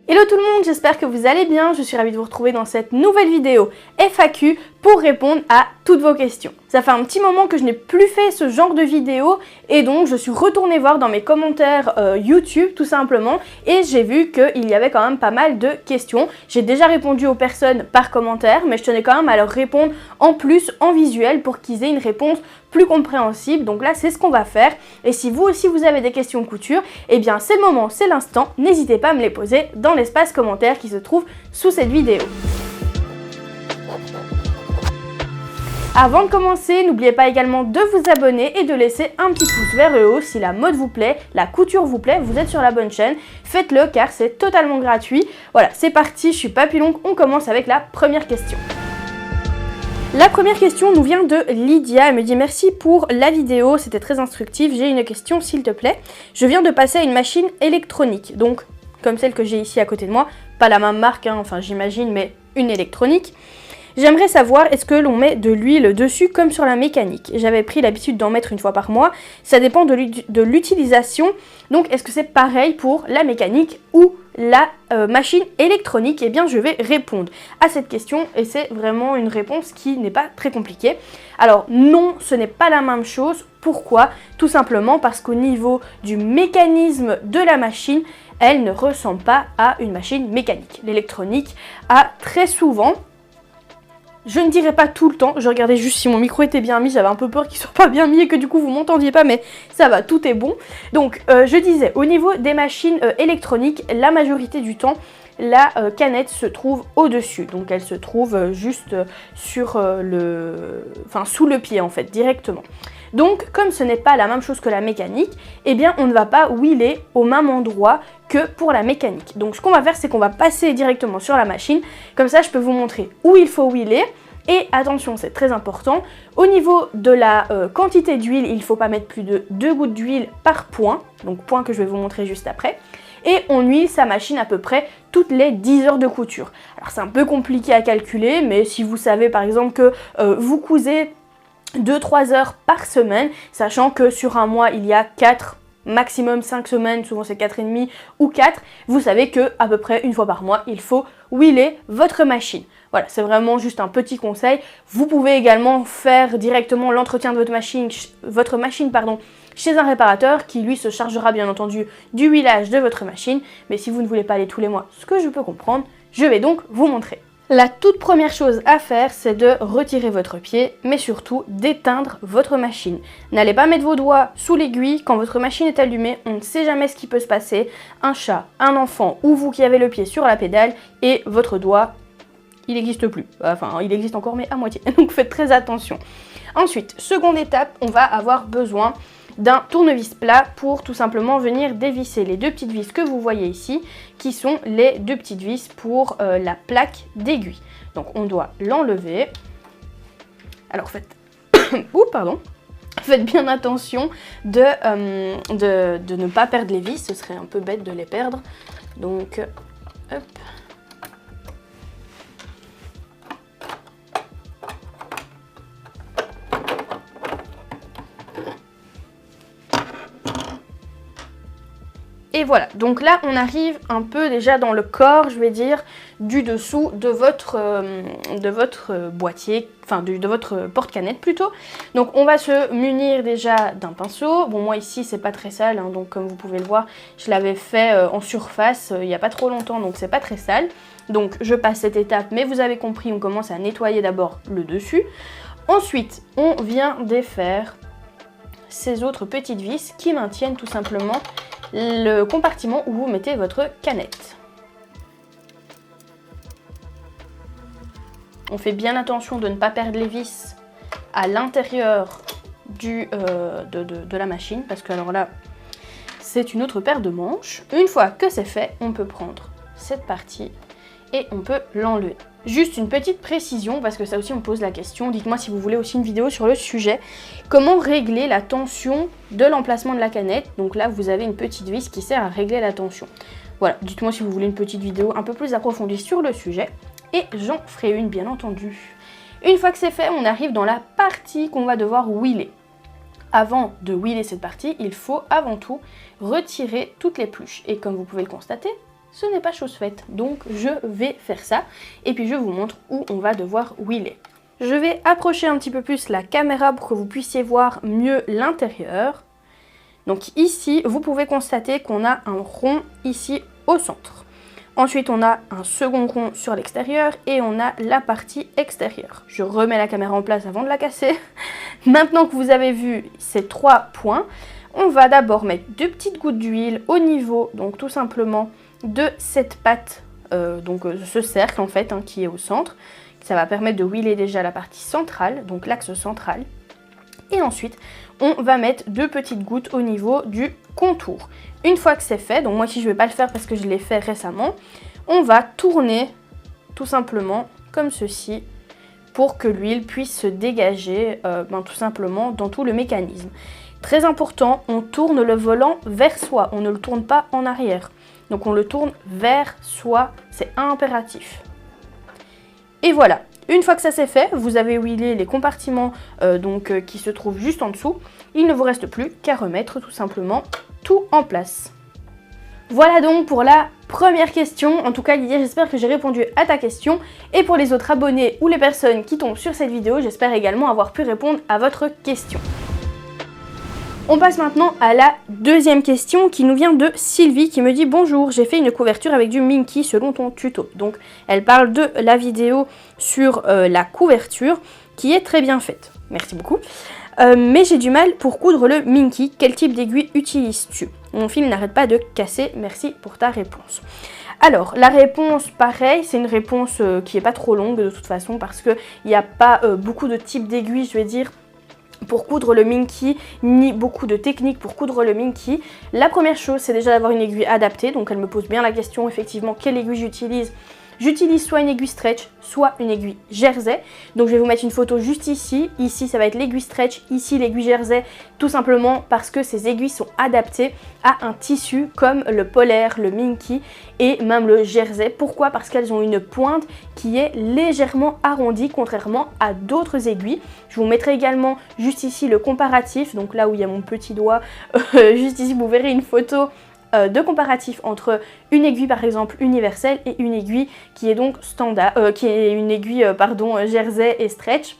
Hello tout le monde, j'espère que vous allez bien, je suis ravie de vous retrouver dans cette nouvelle vidéo FAQ pour répondre à toutes vos questions. Ça fait un petit moment que je n'ai plus fait ce genre de vidéo et donc je suis retournée voir dans mes commentaires YouTube tout simplement et j'ai vu qu'il y avait quand même pas mal de questions. J'ai déjà répondu aux personnes par commentaire mais je tenais quand même à leur répondre en plus en visuel pour qu'ils aient une réponse plus compréhensible. Donc là c'est ce qu'on va faire et si vous aussi vous avez des questions couture, eh bien c'est le moment, c'est l'instant, n'hésitez pas à me les poser dans l'espace commentaire qui se trouve sous cette vidéo. Avant de commencer, n'oubliez pas également de vous abonner et de laisser un petit pouce vers le haut si la mode vous plaît, la couture vous plaît, vous êtes sur la bonne chaîne, faites-le car c'est totalement gratuit. Voilà, c'est parti, je suis pas plus longue, on commence avec la première question. La première question nous vient de Lydia, elle me dit merci pour la vidéo, c'était très instructif, j'ai une question s'il te plaît. Je viens de passer à une machine électronique, donc comme celle que j'ai ici à côté de moi, pas la même marque, hein, enfin j'imagine, mais une électronique. J'aimerais savoir, est-ce que l'on met de l'huile dessus comme sur la mécanique? J'avais pris l'habitude d'en mettre une fois par mois, ça dépend de l'utilisation, donc est-ce que c'est pareil pour la mécanique ou la machine électronique? Eh bien je vais répondre à cette question et c'est vraiment une réponse qui n'est pas très compliquée. Alors non, ce n'est pas la même chose. Pourquoi? Tout simplement parce qu'au niveau du mécanisme de la machine, elle ne ressemble pas à une machine mécanique. L'électronique a très souvent, je ne dirais pas tout le temps, je regardais juste si mon micro était bien mis, j'avais un peu peur qu'il soit pas bien mis et que du coup vous m'entendiez pas, mais ça va, tout est bon. Donc je disais, au niveau des machines électroniques, la majorité du temps, la canette se trouve au-dessus, donc elle se trouve juste sur sous le pied en fait, directement. Donc comme ce n'est pas la même chose que la mécanique, eh bien on ne va pas wheeler au même endroit que pour la mécanique. Donc ce qu'on va faire, c'est qu'on va passer directement sur la machine, comme ça je peux vous montrer où il faut wheeler. Et attention, c'est très important, au niveau de la quantité d'huile, il ne faut pas mettre plus de 2 gouttes d'huile par point, donc point que je vais vous montrer juste après. Et on huile sa machine à peu près toutes les 10 heures de couture. Alors c'est un peu compliqué à calculer, mais si vous savez par exemple que vous cousez 2-3 heures par semaine, sachant que sur un mois il y a 4, maximum 5 semaines, souvent c'est 4,5 ou 4, vous savez que à peu près une fois par mois il faut wheeler votre machine. Voilà, c'est vraiment juste un petit conseil. Vous pouvez également faire directement l'entretien de votre machine chez un réparateur qui lui se chargera bien entendu du huilage de votre machine, mais si vous ne voulez pas aller tous les mois, ce que je peux comprendre, je vais donc vous montrer. La toute première chose à faire, c'est de retirer votre pied, mais surtout d'éteindre votre machine. N'allez pas mettre vos doigts sous l'aiguille quand votre machine est allumée, on ne sait jamais ce qui peut se passer. Un chat, un enfant ou vous qui avez le pied sur la pédale et votre doigt, il n'existe plus. Enfin, il existe encore mais à moitié, donc faites très attention. Ensuite, seconde étape, on va avoir besoin d'un tournevis plat pour tout simplement venir dévisser les deux petites vis que vous voyez ici, qui sont les deux petites vis pour la plaque d'aiguille. Donc on doit l'enlever. Alors faites bien attention de ne pas perdre les vis, ce serait un peu bête de les perdre. Donc hop. Et voilà, donc là on arrive un peu déjà dans le corps, je vais dire, du dessous de votre boîtier, enfin de votre porte-canette plutôt. Donc on va se munir déjà d'un pinceau. Bon, moi ici c'est pas très sale, hein, donc comme vous pouvez le voir, je l'avais fait en surface il n'y a pas trop longtemps, donc c'est pas très sale. Donc je passe cette étape, mais vous avez compris, on commence à nettoyer d'abord le dessus. Ensuite, on vient défaire ces autres petites vis qui maintiennent tout simplement le compartiment où vous mettez votre canette. On fait bien attention de ne pas perdre les vis à l'intérieur de la machine parce que alors là c'est une autre paire de manches. Une fois que c'est fait, on peut prendre cette partie et on peut l'enlever. Juste une petite précision, parce que ça aussi on me pose la question, dites-moi si vous voulez aussi une vidéo sur le sujet. Comment régler la tension de l'emplacement de la canette? Donc là vous avez une petite vis qui sert à régler la tension. Voilà, dites-moi si vous voulez une petite vidéo un peu plus approfondie sur le sujet, et j'en ferai une bien entendu. Une fois que c'est fait, on arrive dans la partie qu'on va devoir wheeler. Avant de wheeler cette partie, il faut avant tout retirer toutes les pluches. Et comme vous pouvez le constater, ce n'est pas chose faite. Donc je vais faire ça et puis je vous montre où on va devoir huiler. Je vais approcher un petit peu plus la caméra pour que vous puissiez voir mieux l'intérieur. Donc ici, vous pouvez constater qu'on a un rond ici au centre. Ensuite, on a un second rond sur l'extérieur et on a la partie extérieure. Je remets la caméra en place avant de la casser. Maintenant que vous avez vu ces 3 points, on va d'abord mettre 2 petites gouttes d'huile au niveau, donc tout simplement, de cette pâte, ce cercle en fait, qui est au centre. Ça va permettre de huiler déjà la partie centrale, donc l'axe central. Et ensuite, on va mettre 2 petites gouttes au niveau du contour. Une fois que c'est fait, donc moi ici je ne vais pas le faire parce que je l'ai fait récemment, on va tourner tout simplement comme ceci pour que l'huile puisse se dégager tout simplement dans tout le mécanisme. Très important, on tourne le volant vers soi, on ne le tourne pas en arrière. Donc on le tourne vers soi, c'est impératif. Et voilà. Une fois que ça c'est fait, vous avez huilé les compartiments qui se trouvent juste en dessous. Il ne vous reste plus qu'à remettre tout simplement tout en place. Voilà donc pour la première question. En tout cas Lydia, j'espère que j'ai répondu à ta question. Et pour les autres abonnés ou les personnes qui tombent sur cette vidéo, j'espère également avoir pu répondre à votre question. On passe maintenant à la deuxième question qui nous vient de Sylvie qui me dit « Bonjour, j'ai fait une couverture avec du Minky selon ton tuto. » Donc elle parle de la vidéo sur la couverture qui est très bien faite. Merci beaucoup. Mais j'ai du mal pour coudre le Minky. Quel type d'aiguille utilises-tu? Mon fil n'arrête pas de casser. Merci pour ta réponse. Alors, la réponse, pareil, c'est une réponse qui n'est pas trop longue de toute façon parce qu'il n'y a pas beaucoup de types d'aiguilles, je vais dire, pour coudre le Minky, ni beaucoup de techniques pour coudre le Minky. La première chose, c'est déjà d'avoir une aiguille adaptée. Donc elle me pose bien la question, effectivement, quelle aiguille j'utilise. J'utilise soit une aiguille stretch, soit une aiguille jersey. Donc je vais vous mettre une photo juste ici. Ici, ça va être l'aiguille stretch, ici l'aiguille jersey, tout simplement parce que ces aiguilles sont adaptées à un tissu comme le polaire, le Minky et même le jersey. Pourquoi? Parce qu'elles ont une pointe qui est légèrement arrondie, contrairement à d'autres aiguilles. Je vous mettrai également juste ici le comparatif, donc là où il y a mon petit doigt, juste ici vous verrez une photo de comparatif entre une aiguille par exemple universelle et une aiguille qui est donc standard, qui est une aiguille jersey et stretch.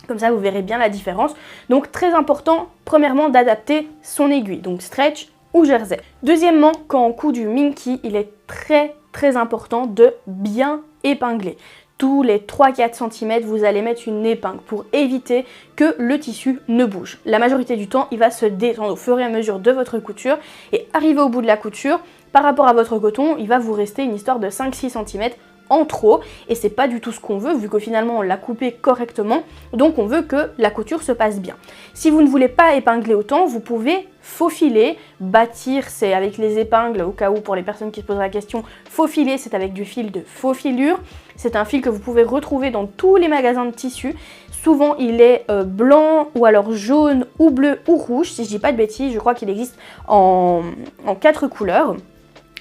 Comme ça vous verrez bien la différence. Donc très important premièrement d'adapter son aiguille, donc stretch ou jersey. Deuxièmement, quand on coud du Minky, il est très important de bien épingler. Tous les 3-4 cm, vous allez mettre une épingle pour éviter que le tissu ne bouge. La majorité du temps, il va se détendre au fur et à mesure de votre couture. Et arrivé au bout de la couture, par rapport à votre coton, il va vous rester une histoire de 5-6 cm en trop. Et c'est pas du tout ce qu'on veut, vu que finalement on l'a coupé correctement. Donc on veut que la couture se passe bien. Si vous ne voulez pas épingler autant, vous pouvez faufiler. Bâtir, c'est avec les épingles, au cas où pour les personnes qui se posent la question, faufiler, c'est avec du fil de faux filure. C'est un fil que vous pouvez retrouver dans tous les magasins de tissus. Souvent il est blanc ou alors jaune ou bleu ou rouge, si je dis pas de bêtises, je crois qu'il existe en 4 couleurs.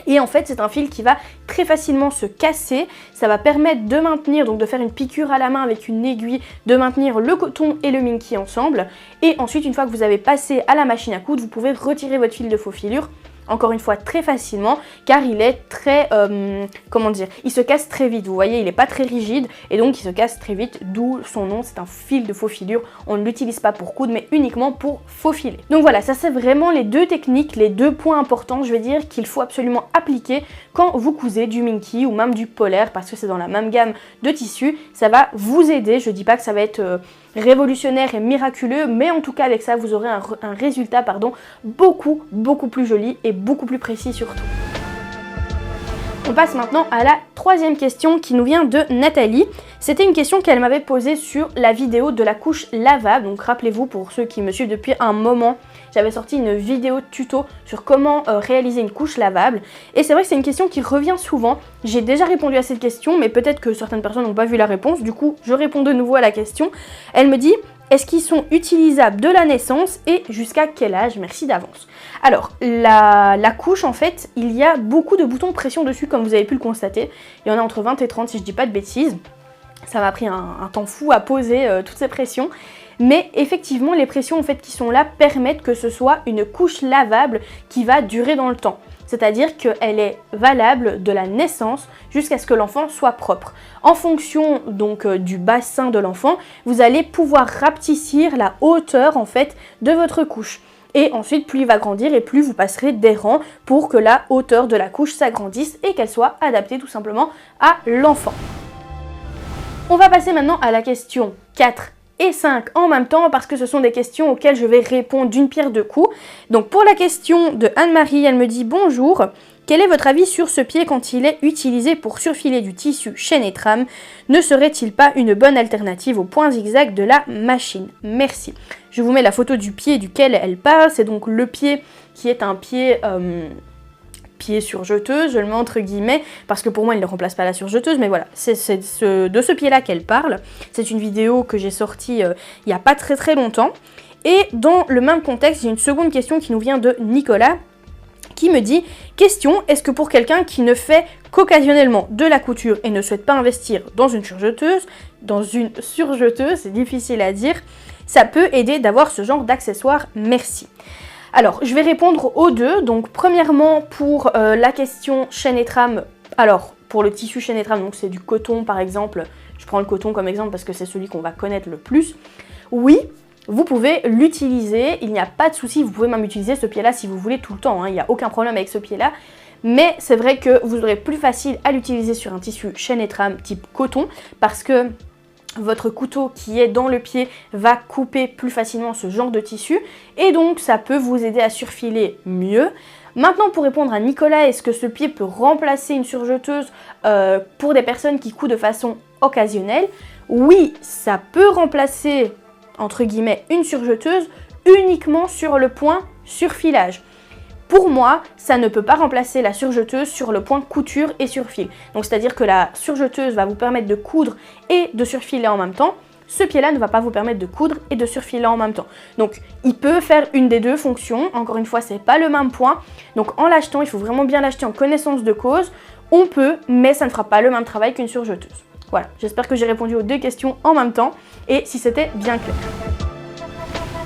Et en fait c'est un fil qui va très facilement se casser, ça va permettre de maintenir, donc de faire une piqûre à la main avec une aiguille, de maintenir le coton et le Minky ensemble. Et ensuite une fois que vous avez passé à la machine à coudre, vous pouvez retirer votre fil de faux filure. Encore une fois très facilement car il est très, il se casse très vite, vous voyez il n'est pas très rigide et donc il se casse très vite, d'où son nom, c'est un fil de faux filure, on ne l'utilise pas pour coudre mais uniquement pour faufiler. Donc voilà, ça c'est vraiment les deux techniques, les deux points importants je vais dire qu'il faut absolument appliquer quand vous cousez du Minky ou même du polaire parce que c'est dans la même gamme de tissus, ça va vous aider, je dis pas que ça va être révolutionnaire et miraculeux, mais en tout cas avec ça vous aurez un résultat beaucoup plus joli et beaucoup plus précis surtout. On passe maintenant à la troisième question qui nous vient de Nathalie. C'était une question qu'elle m'avait posée sur la vidéo de la couche lavable. Donc rappelez-vous, pour ceux qui me suivent depuis un moment, j'avais sorti une vidéo tuto sur comment réaliser une couche lavable. Et c'est vrai que c'est une question qui revient souvent. J'ai déjà répondu à cette question, mais peut-être que certaines personnes n'ont pas vu la réponse. Du coup, je réponds de nouveau à la question. Elle me dit: est-ce qu'ils sont utilisables de la naissance et jusqu'à quel âge? Merci d'avance. Alors, la couche, en fait, il y a beaucoup de boutons de pression dessus, comme vous avez pu le constater. Il y en a entre 20 et 30, si je dis pas de bêtises. Ça m'a pris un temps fou à poser toutes ces pressions. Mais effectivement, les pressions en fait, qui sont là permettent que ce soit une couche lavable qui va durer dans le temps. c'est-à-dire qu'elle est valable de la naissance jusqu'à ce que l'enfant soit propre. En fonction donc du bassin de l'enfant, vous allez pouvoir rapetissir la hauteur en fait de votre couche. Et ensuite, plus il va grandir et plus vous passerez des rangs pour que la hauteur de la couche s'agrandisse et qu'elle soit adaptée tout simplement à l'enfant. On va passer maintenant à la question 4 et 5 en même temps parce que ce sont des questions auxquelles je vais répondre d'une pierre deux coups. Donc pour la question de Anne-Marie, elle me dit « Bonjour, quel est votre avis sur ce pied quand il est utilisé pour surfiler du tissu chaîne et trame? Ne serait-il pas une bonne alternative au point zigzag de la machine? Merci. » Je vous mets la photo du pied duquel elle parle, c'est donc le pied qui est un pied... pied surjeteuse, je le mets entre guillemets, parce que pour moi il ne remplace pas la surjeteuse, mais voilà, c'est de ce pied-là qu'elle parle. C'est une vidéo que j'ai sortie il n'y a pas très longtemps. Et dans le même contexte, j'ai une seconde question qui nous vient de Nicolas, qui me dit « Question, est-ce que pour quelqu'un qui ne fait qu'occasionnellement de la couture et ne souhaite pas investir dans une surjeteuse, c'est difficile à dire, ça peut aider d'avoir ce genre d'accessoire? Merci. » Alors, je vais répondre aux deux. Donc, premièrement, pour la question chaîne et trame, alors, pour le tissu chaîne et trame, donc c'est du coton par exemple, je prends le coton comme exemple parce que c'est celui qu'on va connaître le plus. Oui, vous pouvez l'utiliser, il n'y a pas de souci, vous pouvez même utiliser ce pied-là si vous voulez tout le temps, hein, il n'y a aucun problème avec ce pied-là. Mais c'est vrai que vous aurez plus facile à l'utiliser sur un tissu chaîne et trame type coton parce que votre couteau qui est dans le pied va couper plus facilement ce genre de tissu et donc ça peut vous aider à surfiler mieux. Maintenant, pour répondre à Nicolas, est-ce que ce pied peut remplacer une surjeteuse pour des personnes qui cousent de façon occasionnelle? Oui, ça peut remplacer entre guillemets une surjeteuse uniquement sur le point surfilage. Pour moi, ça ne peut pas remplacer la surjeteuse sur le point couture et surfil. Donc c'est-à-dire que la surjeteuse va vous permettre de coudre et de surfiler en même temps. Ce pied-là ne va pas vous permettre de coudre et de surfiler en même temps. Donc il peut faire une des deux fonctions. Encore une fois, c'est pas le même point. Donc en l'achetant, il faut vraiment bien l'acheter en connaissance de cause. On peut, mais ça ne fera pas le même travail qu'une surjeteuse. Voilà, j'espère que j'ai répondu aux deux questions en même temps et si c'était bien clair.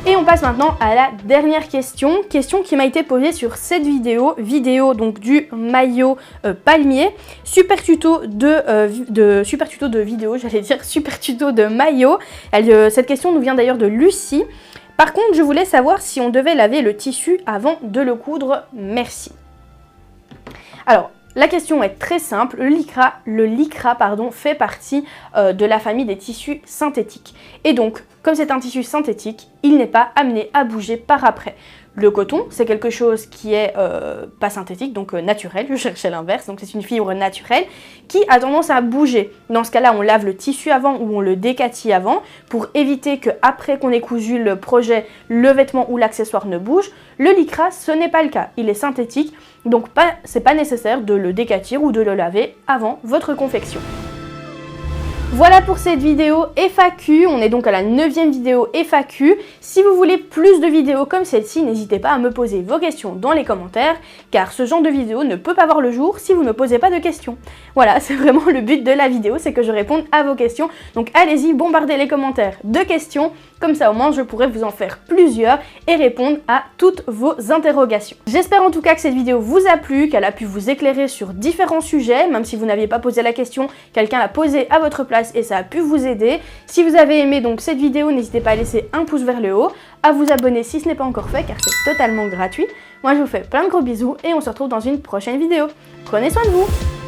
Et on passe maintenant à la dernière question qui m'a été posée sur cette vidéo donc du maillot palmier, super tuto de vidéo, j'allais dire super tuto de maillot. Cette question nous vient d'ailleurs de Lucie. Par contre, je voulais savoir si on devait laver le tissu avant de le coudre, merci. Alors, la question est très simple, le lycra fait partie de la famille des tissus synthétiques. Et donc, comme c'est un tissu synthétique, il n'est pas amené à bouger par après. Le coton, c'est quelque chose qui est pas synthétique, donc naturel, je cherchais l'inverse, donc c'est une fibre naturelle qui a tendance à bouger. Dans ce cas-là, on lave le tissu avant ou on le décatit avant pour éviter qu'après qu'on ait cousu le projet, le vêtement ou l'accessoire ne bouge. Le lycra, ce n'est pas le cas, il est synthétique, donc c'est pas nécessaire de le décatir ou de le laver avant votre confection. Voilà pour cette vidéo FAQ, on est donc à la 9e vidéo FAQ. Si vous voulez plus de vidéos comme celle-ci, n'hésitez pas à me poser vos questions dans les commentaires, car ce genre de vidéo ne peut pas voir le jour si vous ne posez pas de questions. Voilà, c'est vraiment le but de la vidéo, c'est que je réponde à vos questions. Donc allez-y, bombardez les commentaires de questions, comme ça au moins je pourrai vous en faire plusieurs et répondre à toutes vos interrogations. J'espère en tout cas que cette vidéo vous a plu, qu'elle a pu vous éclairer sur différents sujets, même si vous n'aviez pas posé la question, quelqu'un l'a posée à votre place et ça a pu vous aider. Si vous avez aimé donc cette vidéo, n'hésitez pas à laisser un pouce vers le haut, à vous abonner si ce n'est pas encore fait car c'est totalement gratuit. Moi je vous fais plein de gros bisous et on se retrouve dans une prochaine vidéo. Prenez soin de vous!